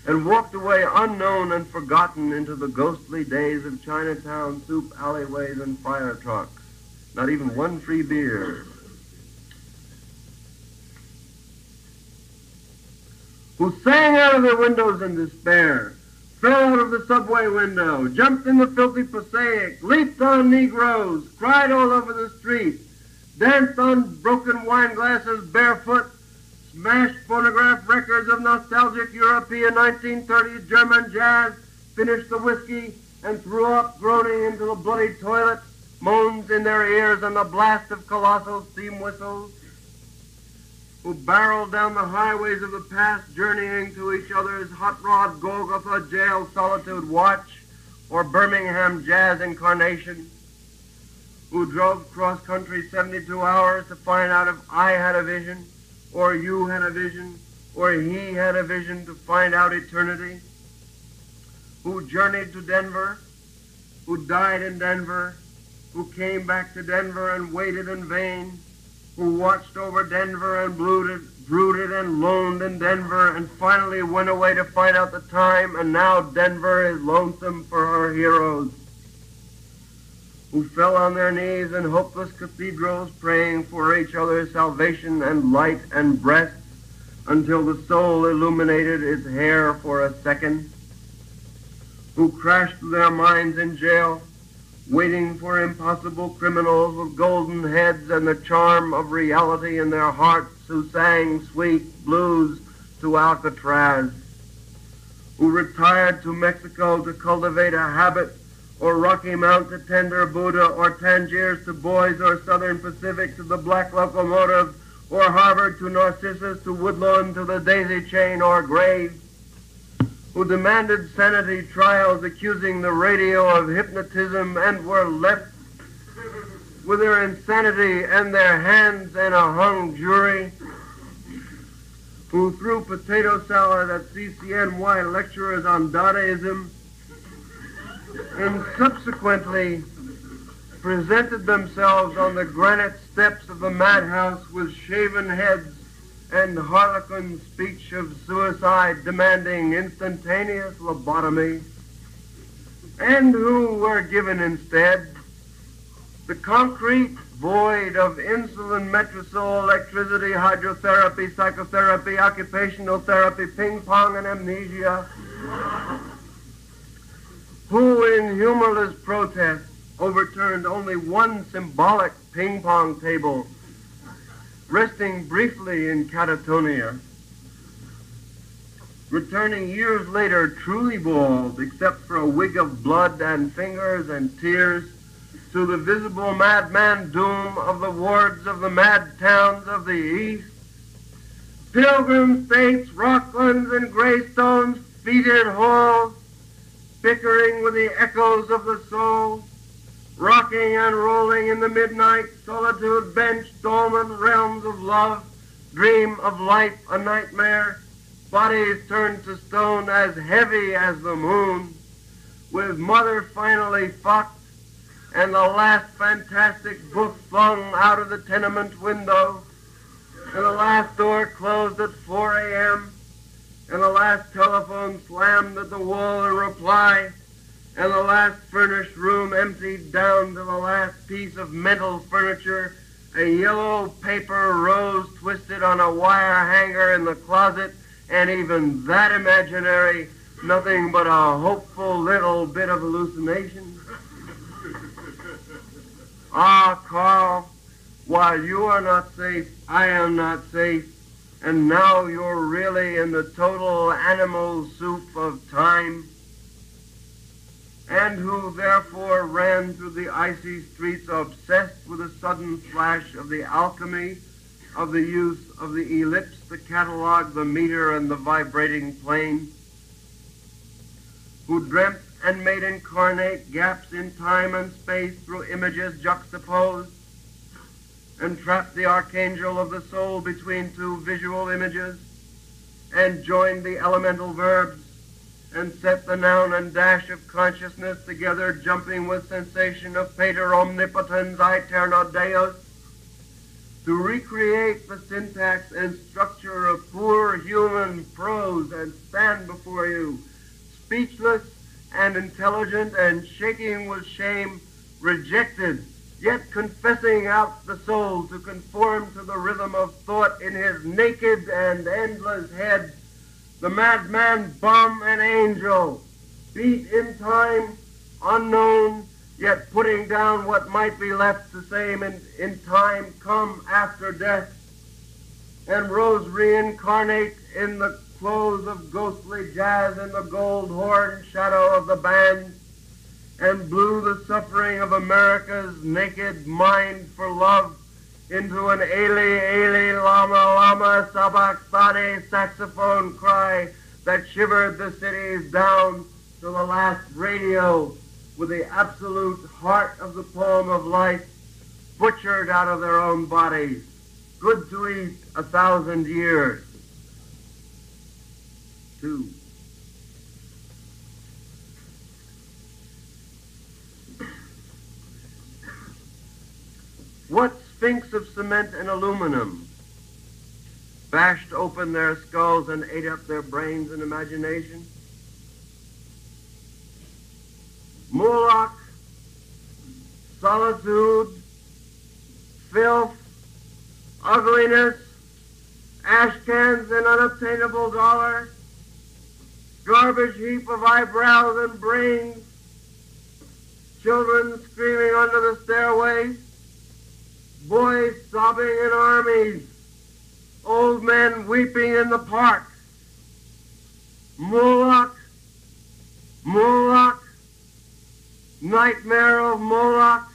and walked away unknown and forgotten into the ghostly days of Chinatown soup alleyways and fire trucks. Not even one free beer. Who sang out of their windows in despair, fell out of the subway window, jumped in the filthy Passaic, leaped on Negroes, cried all over the street, danced on broken wine glasses barefoot, smashed phonograph records of nostalgic European 1930s German jazz, finished the whiskey, and threw up groaning into the bloody toilet, moans in their ears and the blast of colossal steam whistles, who barreled down the highways of the past, journeying to each other's hot rod Golgotha jail solitude watch or Birmingham jazz incarnation, who drove cross-country 72 hours to find out if I had a vision, or you had a vision, or he had a vision to find out eternity, who journeyed to Denver, who died in Denver, who came back to Denver and waited in vain, who watched over Denver and brooded and loaned in Denver and finally went away to find out the time, and now Denver is lonesome for her heroes, who fell on their knees in hopeless cathedrals praying for each other's salvation and light and breasts until the soul illuminated its hair for a second, who crashed their minds in jail, waiting for impossible criminals with golden heads and the charm of reality in their hearts, who sang sweet blues to Alcatraz, who retired to Mexico to cultivate a habit, or Rocky Mount to tender Buddha, or Tangiers to Boys, or Southern Pacific to the Black Locomotive, or Harvard to Narcissus, to Woodlawn to the Daisy Chain or Grave, who demanded sanity trials accusing the radio of hypnotism and were left with their insanity and their hands in a hung jury, who threw potato salad at CCNY lecturers on Dadaism and subsequently presented themselves on the granite steps of the madhouse with shaven heads and harlequin speech of suicide demanding instantaneous lobotomy, and who were given instead the concrete void of insulin, Metrosol, electricity, hydrotherapy, psychotherapy, occupational therapy, ping pong, and amnesia, who in humorless protest overturned only one symbolic ping pong table, resting briefly in catatonia, returning years later truly bald, except for a wig of blood and fingers and tears, to the visible madman doom of the wards of the mad towns of the East. Pilgrim states, Rocklands, and Greystones, feted halls, bickering with the echoes of the soul, rocking and rolling in the midnight solitude bench, dormant realms of love, dream of life a nightmare, bodies turned to stone as heavy as the moon, with mother finally fucked, and the last fantastic book flung out of the tenement window, and the last door closed at 4 a.m., and the last telephone slammed at the wall in reply, and the last furnished room emptied down to the last piece of mental furniture, a yellow paper rose twisted on a wire hanger in the closet, and even that imaginary, nothing but a hopeful little bit of hallucination. Ah, Carl, while you are not safe, I am not safe, and now you're really in the total animal soup of time, and who therefore ran through the icy streets obsessed with a sudden flash of the alchemy of the use of the ellipse, the catalog, the meter, and the vibrating plane, who dreamt and made incarnate gaps in time and space through images juxtaposed, and trapped the archangel of the soul between two visual images, and joined the elemental verbs, and set the noun and dash of consciousness together, jumping with sensation of Pater Omnipotens Aeterno Deus, to recreate the syntax and structure of poor human prose and stand before you intelligent and shaking with shame, rejected, yet confessing out the soul to conform to the rhythm of thought in his naked and endless head, the madman bomb an angel, beat in time, unknown, yet putting down what might be left the same in time come after death, and rose reincarnate in the clothes of ghostly jazz in the gold horn shadow of the band, and blew the suffering of America's naked mind for love into an Ailey, Ailey, Lama, Lama, Sabachthani saxophone cry that shivered the cities down to the last radio with the absolute heart of the poem of life butchered out of their own bodies, good to eat 1,000 years. 2. What sphinx of cement and aluminum bashed open their skulls and ate up their brains and imagination? Moloch, solitude, filth, ugliness, ash cans and unobtainable dollar, garbage heap of eyebrows and brains, children screaming under the stairways, boys sobbing in armies, old men weeping in the park. Moloch, Moloch, nightmare of Moloch,